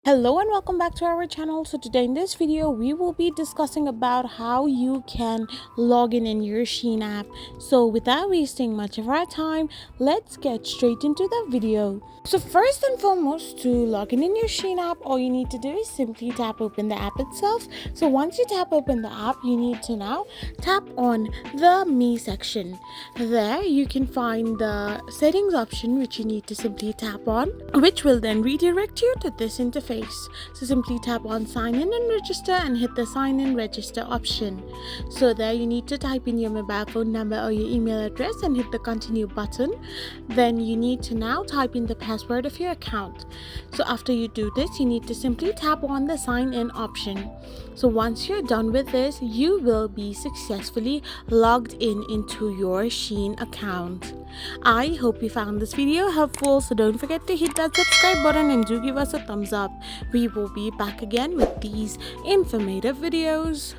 Hello and welcome back to our channel. So today in this video we will be discussing about how you can log in your Shein app. So without wasting much of our time, let's get straight into the video. So first and foremost, to log in your Shein app, all you need to do is simply tap open the app itself. So once you tap open the app, you need to now tap on the Me section. There you can find the settings option, which you need to simply tap on, which will then redirect you to this interface. So simply tap on sign in and register and hit the sign in register option. So there you need to type in your mobile phone number or your email address and hit the continue button. Then you need to now type in the password of your account. So after you do this, you need to simply tap on the sign in option. So once you're done with this, you will be successfully logged in into your Shein account. I hope you found this video helpful, so don't forget to hit that subscribe button and do give us a thumbs up. We will be back again with these informative videos.